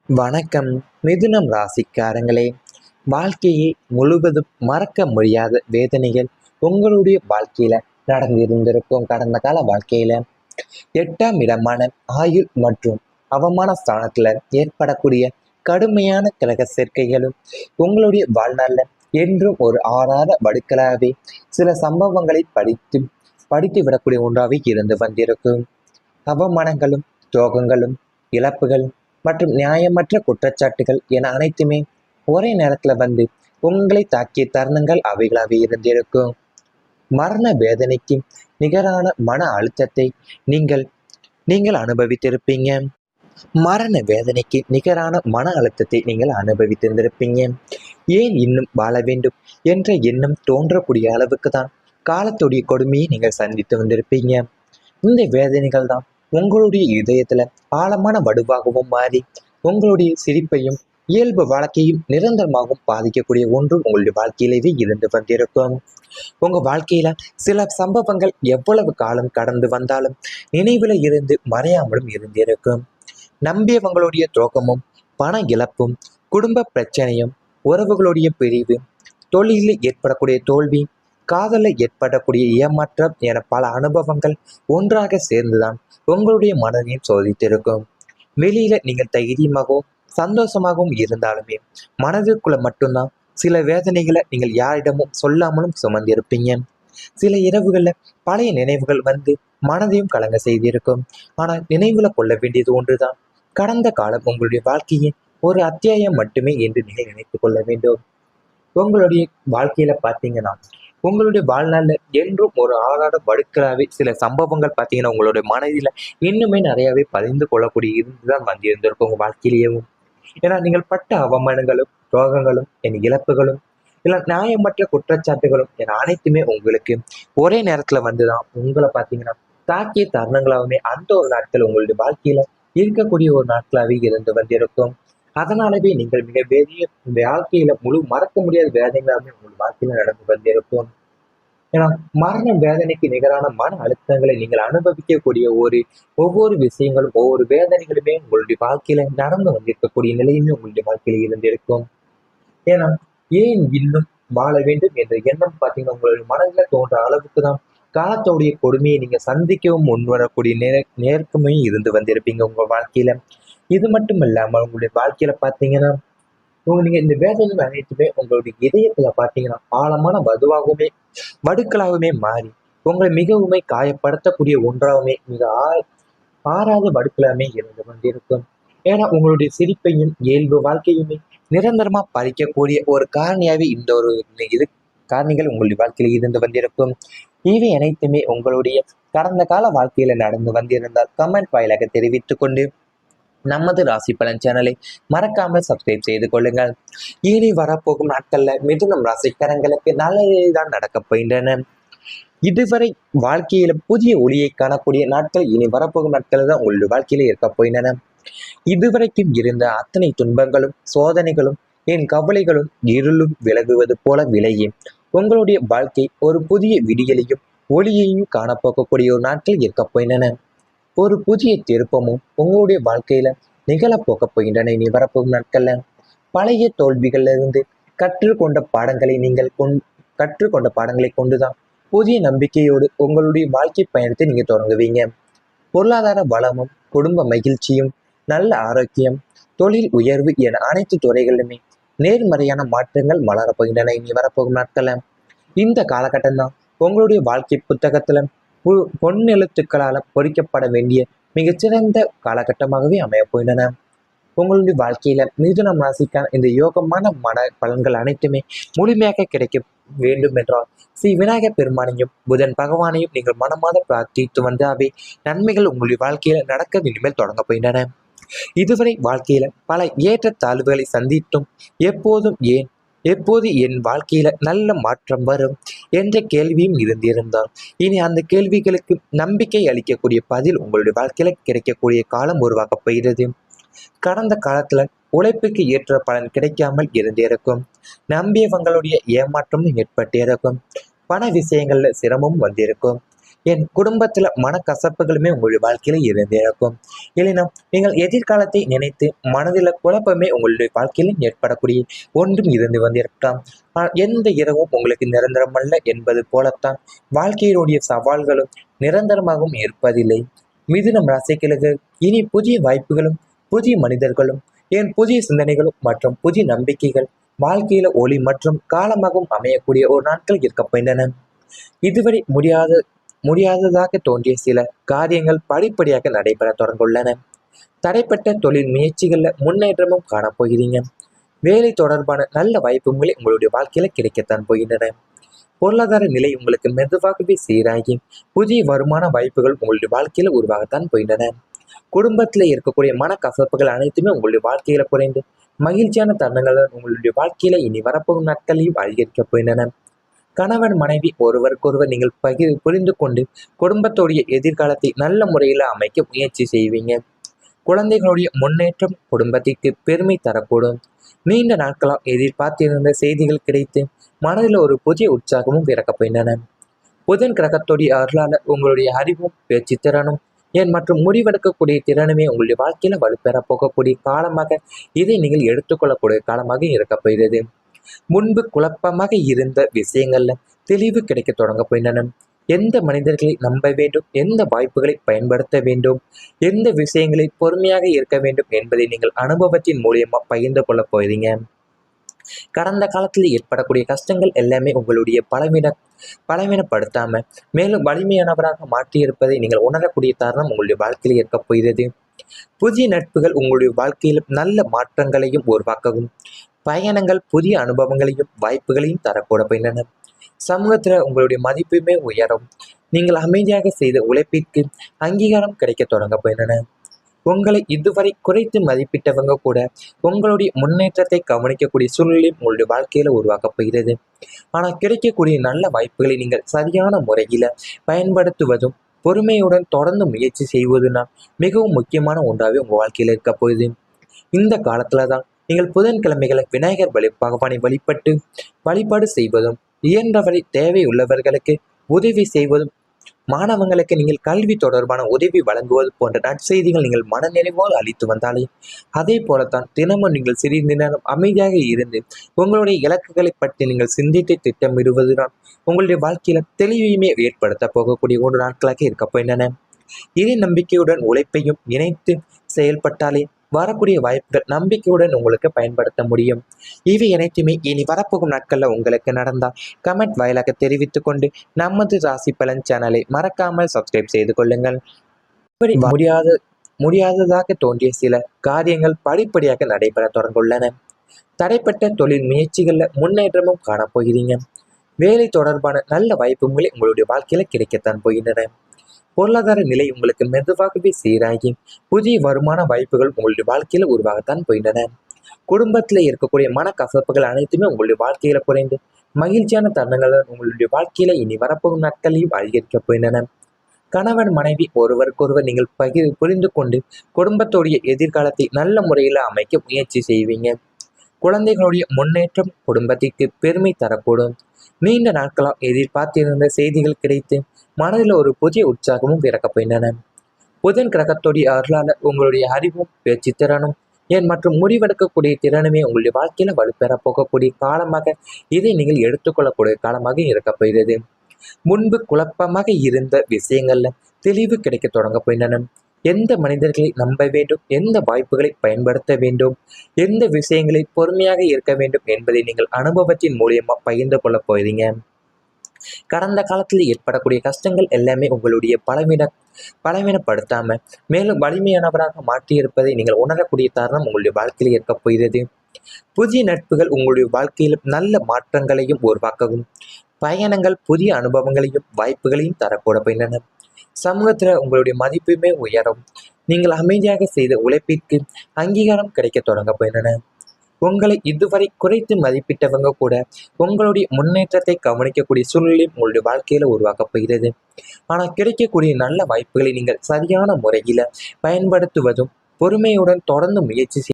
வணக்கம். மிதுனம் ராசிக்காரங்களே, வாழ்க்கையை முழுவதும் மறக்க முடியாத வேதனைகள் உங்களுடைய வாழ்க்கையில நடந்திருந்திருக்கும். கடந்த கால வாழ்க்கையில 8ஆம் இடமான ஆயுள் மற்றும் அவமான ஸ்தானத்துல ஏற்படக்கூடிய கடுமையான கிரக சேர்க்கைகளும் உங்களுடைய வாழ்நாள்ல என்றும் ஒரு ஆறாத வடுக்களாகவே சில சம்பவங்களை படித்து விடக்கூடிய ஒன்றாகவே இருந்து வந்திருக்கும். அவமானங்களும் துரோகங்களும் இழப்புகள் மற்றும் நியாயமற்ற குற்றச்சாட்டுகள் என அனைத்துமே ஒரே நேரத்துல வந்து உங்களை தாக்கிய தருணங்கள் அவைகளாகவே இருந்திருக்கும். மரண வேதனைக்கு நிகரான மன அழுத்தத்தை நீங்கள் நீங்கள் அனுபவித்திருப்பீங்க. மரண வேதனைக்கு நிகரான மன அழுத்தத்தை நீங்கள் அனுபவித்திருந்திருப்பீங்க. ஏன் இன்னும் வாழ வேண்டும் என்ற எண்ணம் தோன்றக்கூடிய அளவுக்கு தான் காலத்துடைய கொடுமையை நீங்கள் சந்தித்து வந்திருப்பீங்க. இந்த வேதனைகள் தான் உங்களுடைய இதயத்துல ஆழமான வடுவாகவும் மாறி உங்களுடைய சிரிப்பையும் இயல்பு வாழ்க்கையும் நிரந்தரமாகவும் பாதிக்கக்கூடிய ஒன்றும் உங்களுடைய வாழ்க்கையிலேயே இருந்து வந்திருக்கும். உங்க வாழ்க்கையில சில சம்பவங்கள் எவ்வளவு காலம் கடந்து வந்தாலும் நினைவுல இருந்து மறையாமலும் இருந்திருக்கும். நம்பியவங்களுடைய துரோகமும் பண இழப்பும் குடும்ப பிரச்சனையும் உறவுகளுடைய பிரிவு தொழிலில் ஏற்படக்கூடிய தோல்வி காதலில் ஏற்படக்கூடிய ஏமாற்றம் என பல அனுபவங்கள் ஒன்றாக சேர்ந்துதான் உங்களுடைய மனதையும் சோதித்திருக்கும். வெளியில நீங்கள் தைரியமாகவும் சந்தோஷமாகவும் இருந்தாலுமே மனதிற்குள்ள மட்டும்தான் சில வேதனைகளை நீங்கள் யாரிடமும் சொல்லாமலும் சுமந்திருப்பீங்க. சில இரவுகள்ல பழைய நினைவுகள் வந்து மனதையும் கலங்க செய்திருக்கும். ஆனால் நினைவுல கொள்ள வேண்டியது ஒன்றுதான், கடந்த காலம் உங்களுடைய வாழ்க்கையின் ஒரு அத்தியாயம் மட்டுமே என்று நீங்கள் நினைத்துக் கொள்ள வேண்டும். உங்களுடைய வாழ்க்கையில பார்த்தீங்கன்னா உங்களுடைய வாழ்நாள்ல என்றும் ஒரு ஆறாட வடுக்களாவே சில சம்பவங்கள் பார்த்தீங்கன்னா உங்களுடைய மனதில இன்னுமே நிறையவே பதிந்து கொள்ளக்கூடிய இருந்துதான் வந்திருந்திருக்கும் உங்க வாழ்க்கையிலேயும். ஏன்னா நீங்கள் பட்ட அவமானங்களும் துரோகங்களும் என் இழப்புகளும் இல்லை நியாயமற்ற குற்றச்சாட்டுகளும் என அனைத்துமே உங்களுக்கு ஒரே நேரத்துல வந்துதான் உங்களை பார்த்தீங்கன்னா தாக்கிய தருணங்களாகவுமே அந்த ஒரு நாட்கள் உங்களுடைய வாழ்க்கையில இருக்கக்கூடிய ஒரு நாட்களாகவே இருந்து வந்திருக்கும். அதனாலவே நீங்கள் மிக பெரிய வாழ்க்கையில முழு மறக்க முடியாத வேதனைகளாகவே உங்கள் வாழ்க்கையில நடந்து வந்திருக்கும். ஏன்னா மரண வேதனைக்கு நிகரான மன அழுத்தங்களை நீங்கள் அனுபவிக்கக்கூடிய ஒவ்வொரு விஷயங்களும் ஒவ்வொரு வேதனைகளுமே உங்களுடைய வாழ்க்கையில நடந்து வந்திருக்கக்கூடிய நிலையுமே உங்களுடைய வாழ்க்கையில இருந்திருக்கும். ஏன்னா ஏன் இன்னும் வாழ வேண்டும் என்ற எண்ணம் பார்த்தீங்கன்னா உங்களுடைய மனதில் தோன்ற அளவுக்கு தான் காலத்தோடைய கொடுமையை நீங்க சந்திக்கவும் முன்வரக்கூடிய நேர்க்குமையும் இருந்து வந்திருப்பீங்க உங்க வாழ்க்கையில. இது மட்டும் இல்லாமல் உங்களுடைய வாழ்க்கையில பார்த்தீங்கன்னா நீங்க இந்த வேதனைகள் அனைத்துமே உங்களுடைய இதயத்துல பார்த்தீங்கன்னா ஆழமான வடுக்களாகவுமே மாறி உங்களை மிகவுமே காயப்படுத்தக்கூடிய ஒன்றாகவுமே மிக ஆறாத வடுக்களாமே இருந்து கொண்டிருக்கும். ஏன்னா உங்களுடைய சிரிப்பையும் இயல்பு வாழ்க்கையுமே நிரந்தரமா பறிக்கக்கூடிய ஒரு காரணியாவே இந்த ஒரு இது காரணிகள் உங்களுடைய வாழ்க்கையில இருந்து வந்திருக்கும். இவை அனைத்துமே உங்களுடைய கடந்த கால வாழ்க்கையில நடந்து வந்திருந்தால் கமெண்ட் வாயிலாக தெரிவித்துக் கொண்டு நமது ராசி பலன் சேனலை மறக்காமல் சப்ஸ்கிரைப் செய்து கொள்ளுங்கள். இனி வரப்போகும் நாட்கள்ல மிதுனம் ராசிக்காரங்களுக்கு நல்லதுதான் நடக்கப் போகின்றன. இதுவரை வாழ்க்கையில புதிய ஒளியை காணக்கூடிய நாட்கள் இனி வரப்போகும் நாட்கள் தான் உங்களுடைய வாழ்க்கையில இருக்க போகின்றன. இதுவரைக்கும் இருந்த அத்தனை துன்பங்களும் சோதனைகளும் என் கவலைகளும் இருளும் விலகுவது போல விலகி உங்களுடைய வாழ்க்கை ஒரு புதிய விடியலையும் ஒளியையும் காணப்போக்கக்கூடிய ஒரு நாட்கள் இருக்க போகின்றன. ஒரு புதிய திருப்பமும் உங்களுடைய வாழ்க்கையில நிகழப்போக்கப் போகின்றன இனி வரப்போகும் நாட்கள்ல. பழைய தோல்விகள்ல இருந்து கற்றுக்கொண்ட பாடங்களை கற்றுக்கொண்ட பாடங்களை கொண்டுதான் புதிய நம்பிக்கையோடு உங்களுடைய வாழ்க்கை பயணத்தை நீங்க தொடங்குவீங்க. பொருளாதார வளமும் குடும்ப மகிழ்ச்சியும் நல்ல ஆரோக்கியம் தொழில் உயர்வு என அனைத்து துறைகளிலுமே நேர்மறையான மாற்றங்கள் மலரப்போகின்றன இனி வரப்போகும் நாட்கள்ல. இந்த காலகட்டம் தான் உங்களுடைய வாழ்க்கை புத்தகத்துல பொன்னெழுத்துக்களால் பொறிக்கப்பட வேண்டிய மிகச்சிறந்த காலகட்டமாகவே அமைய போகின்றன. உங்களுடைய வாழ்க்கையில மிதுனம் ராசிக்கான இந்த யோகமான மன பலன்கள் அனைத்துமே முழுமையாக கிடைக்க வேண்டும் என்றால் ஸ்ரீ விநாயகர் பெருமானையும் புதன் பகவானையும் நீங்கள் மனமாத பிரார்த்தித்து வந்தாவே நன்மைகள் உங்களுடைய வாழ்க்கையில நடக்க இனிமேல் தொடங்க போகின்றன. இதுவரை வாழ்க்கையில பல ஏற்ற தாழ்வுகளை சந்தித்தும் எப்போது என் வாழ்க்கையில நல்ல மாற்றம் வரும் என்ற கேள்வியும் இருந்திருந்தால் இனி அந்த கேள்விகளுக்கு நம்பிக்கை அளிக்கக்கூடிய பதில் உங்களுடைய வாழ்க்கையில கிடைக்கக்கூடிய காலம் உருவாக்கப் போகிறது. கடந்த காலத்துல உழைப்புக்கு ஏற்ற பலன் கிடைக்காமல் இருந்திருக்கும். நம்பியவங்களுடைய ஏமாற்றமும் ஏற்பட்டிருக்கும். பண விஷயங்கள்ல சிரமமும் வந்திருக்கும். என் குடும்பத்துல மனக்கசப்புகளுமே உங்களுடைய வாழ்க்கையில இருந்தே இருக்கும். இல்லைனா நீங்கள் எதிர்காலத்தை நினைத்து மனதில் குழப்பமே உங்களுடைய வாழ்க்கையிலும் ஏற்படக்கூடிய ஒன்றும் இருந்து வந்திருக்கலாம். எந்த இரவும் உங்களுக்கு நிரந்தரமல்ல என்பது போலத்தான் வாழ்க்கையினுடைய சவால்களும் நிரந்தரமாகவும் இருப்பதில்லை. மிதுனம் ராசிகளுக்கு இனி புதிய வாய்ப்புகளும் புதிய மனிதர்களும் புதிய சிந்தனைகளும் மற்றும் புதிய நம்பிக்கைகள் வாழ்க்கையில ஒளி மற்றும் காலமாகவும் அமையக்கூடிய ஒரு நாட்கள் இருக்க போகின்றன. இதுவரை முடியாததாக தோன்றிய சில காரியங்கள் படிப்படியாக நடைபெற தொடர்ந்துள்ளன. தடைப்பட்ட தொழில் முயற்சிகள்ல முன்னேற்றமும் காணப்போகிறீங்க. வேலை தொடர்பான நல்ல வாய்ப்புகளை உங்களுடைய வாழ்க்கையில கிடைக்கத்தான் போகின்றன. பொருளாதார நிலை உங்களுக்கு மெதுவாகவே சீராகி புதிய வருமான வாய்ப்புகள் உங்களுடைய வாழ்க்கையில உருவாகத்தான் போகின்றன. குடும்பத்துல இருக்கக்கூடிய மனக்கசப்புகள் அனைத்துமே உங்களுடைய வாழ்க்கையில குறைந்து மகிழ்ச்சியான தருணங்கள் உங்களுடைய வாழ்க்கையில இனி வரப்போகும் நாட்களையும் அதிகரிக்க போகின்றன. கணவன் மனைவி ஒருவருக்கொருவர் நீங்கள் புரிந்து கொண்டு குடும்பத்துடைய எதிர்காலத்தை நல்ல முறையில் அமைக்க முயற்சி செய்வீங்க. குழந்தைகளுடைய முன்னேற்றம் குடும்பத்திற்கு பெருமை தரக்கூடும். நீண்ட நாட்களாக எதிர்பார்த்திருந்த செய்திகள் கிடைத்து மனதில் ஒரு புதிய உற்சாகமும் பிறக்கப்படுகின்றன. புதன் கிரகத்துடைய அருளால உங்களுடைய அறிவும் பேச்சு திறனும் மற்றும் முடிவெடுக்கக்கூடிய திறனுமே உங்களுடைய வாழ்க்கையில வலுப்பெற போகக்கூடிய காலமாக இதை நீங்கள் எடுத்துக்கொள்ளக்கூடிய காலமாக இருக்கப்படுகிறது. முன்பு குழப்பமாக இருந்த விஷயங்கள்ல தெளிவு கிடைக்க தொடங்க போயின. எந்த மனிதர்களை நம்ப வேண்டும், எந்த வாய்ப்புகளை பயன்படுத்த வேண்டும், எந்த விஷயங்களை பொறுமையாக இருக்க வேண்டும் என்பதை நீங்கள் அனுபவத்தின் மூலியமா பகிர்ந்து கொள்ள போறீங்க. கடந்த காலத்தில் ஏற்படக்கூடிய கஷ்டங்கள் எல்லாமே உங்களுடைய பலவீனப்படுத்தாம மேலும் வலிமையானவராக மாற்றியிருப்பதை நீங்கள் உணரக்கூடிய தருணம் உங்களுடைய வாழ்க்கையில் இருக்க போகிறது. புதிய நட்புகள் உங்களுடைய வாழ்க்கையில் நல்ல மாற்றங்களையும் உருவாக்கவும் பயணங்கள் புதிய அனுபவங்களையும் வாய்ப்புகளையும் தரக்கூட போயின. சமூகத்துல உங்களுடைய மதிப்புமே உயரும். நீங்கள் அமைதியாக செய்த உழைப்பிற்கு அங்கீகாரம் கிடைக்க தொடங்க போயின. உங்களை இதுவரை குறைத்து மதிப்பிட்டவங்க கூட உங்களுடைய முன்னேற்றத்தை கவனிக்கக்கூடிய சூழ்நிலையும் உங்களுடைய வாழ்க்கையில உருவாக்கப் போகிறது. ஆனால் கிடைக்கக்கூடிய நல்ல வாய்ப்புகளை நீங்கள் சரியான முறையில பயன்படுத்துவதும் பொறுமையுடன் தொடர்ந்து முயற்சி செய்வதுனா மிகவும் முக்கியமான ஒன்றாகவே உங்க வாழ்க்கையில இருக்க போகுது. இந்த காலத்துலதான் நீங்கள் புதன்கிழமைகளை விநாயகர் பகவானை வழிபாடு செய்வதும் இயன்றவரை தேவையுள்ளவர்களுக்கு உதவி செய்வதும் மாணவங்களுக்கு நீங்கள் கல்வி தொடர்பான உதவி வழங்குவது போன்ற நற்செய்திகள் நீங்கள் மனநிறைவோடு அளித்து வந்தாலே அதே போலத்தான் தினமும் நீங்கள் சிறிது நேரம் அமைதியாக இருந்து உங்களுடைய இலக்குகளை பற்றி நீங்கள் சிந்தித்து திட்டமிடுவதுதான் உங்களுடைய வாழ்க்கையில தெளிவையுமே ஏற்படுத்த போகக்கூடிய ஒரு நாட்களாக இருக்க போயின. இறை நம்பிக்கையுடன் உழைப்பையும் இணைத்து செயல்பட்டாலே வரக்கூடிய வாய்ப்புகள் நம்பிக்கையுடன் உங்களுக்கு பயன்படுத்த முடியும். இவை அனைத்துமே இனி வரப்போகும் நாட்கள்ல உங்களுக்கு நடந்தால் கமெண்ட் வாயிலாக தெரிவித்துக் கொண்டு நமது ராசி பலன் சேனலை மறக்காமல் சப்ஸ்கிரைப் செய்து கொள்ளுங்கள். முடியாததாக தோன்றிய சில காரியங்கள் படிப்படியாக நடைபெற தொடர்ந்துள்ளன. தடைப்பட்ட தொழில் முயற்சிகள்ல முன்னேற்றமும் காணப்போகிறீங்க. வேலை தொடர்பான நல்ல வாய்ப்புகளை உங்களுடைய வாழ்க்கையில கிடைக்கத்தான் போகின்றன. பொருளாதார நிலை உங்களுக்கு மெதுவாகவே சீராகி புதிய வருமான வாய்ப்புகள் உங்களுடைய வாழ்க்கையில உருவாகத்தான் போயின்றன. குடும்பத்துல இருக்கக்கூடிய மனக்கசப்புகள் அனைத்துமே உங்களுடைய வாழ்க்கையில குறைந்து மகிழ்ச்சியான தருணங்கள் உங்களுடைய வாழ்க்கையில இனி வரப்போகும் நாட்களையும் அதிகரிக்க போயின்றன. கணவன் மனைவி ஒருவருக்கொருவர் நீங்கள் புரிந்து கொண்டு குடும்பத்துடைய எதிர்காலத்தை நல்ல முறையில அமைக்க முயற்சி செய்வீங்க. குழந்தைகளுடைய முன்னேற்றம் குடும்பத்திற்கு பெருமை தரக்கூடும். நீண்ட நாட்களாக எதிர்பார்த்திருந்த செய்திகள் கிடைத்து மனதில் ஒரு புதிய உற்சாகமும் பிறக்கப்படுகின்றன. புதன் கிரகத்துடைய அருளால உங்களுடைய அறிவும் பேச்சு திறனும் மற்றும் முடிவெடுக்கக்கூடிய திறனுமே உங்களுடைய வாழ்க்கையில வலுப்பெற போகக்கூடிய காலமாக இதை நீங்கள் எடுத்துக்கொள்ளக்கூடிய காலமாக இருக்கப்படுகிறது. முன்பு குழப்பமாக இருந்த விஷயங்கள்ல தெளிவு கிடைக்க தொடங்க போயின. எந்த மனிதர்களை நம்ப வேண்டும், எந்த வாய்ப்புகளை பயன்படுத்த வேண்டும், எந்த விஷயங்களை பொறுமையாக இருக்க வேண்டும் என்பதை நீங்கள் அனுபவத்தின் மூலியமா பகிர்ந்து கொள்ள போறீங்க. கடந்த காலத்தில் ஏற்படக்கூடிய கஷ்டங்கள் எல்லாமே உங்களுடைய பலவீனப்படுத்தாம மேலும் வலிமையானவராக மாற்றியிருப்பதை நீங்கள் உணரக்கூடிய தருணம் உங்களுடைய வாழ்க்கையில் இருக்க போகிறது. புதிய நட்புகள் உங்களுடைய வாழ்க்கையில் நல்ல மாற்றங்களையும் உருவாக்கவும் பயணங்கள் புதிய அனுபவங்களையும் வாய்ப்புகளையும் தரக்கூட போயின. சமூகத்துல உங்களுடைய மதிப்புமே உயரும். நீங்கள் அமைதியாக செய்த உழைப்பிற்கு அங்கீகாரம் கிடைக்க தொடங்க போயின. உங்களை இதுவரை குறைத்து மதிப்பிட்டவங்க கூட உங்களுடைய முன்னேற்றத்தை கவனிக்கக்கூடிய சூழ்நிலையும் உங்களுடைய வாழ்க்கையில உருவாக்கப்படுகிறது. ஆனால் கிடைக்கக்கூடிய நல்ல வாய்ப்புகளை நீங்கள் சரியான முறையில பயன்படுத்துவதும் பொறுமையுடன் தொடர்ந்து முயற்சி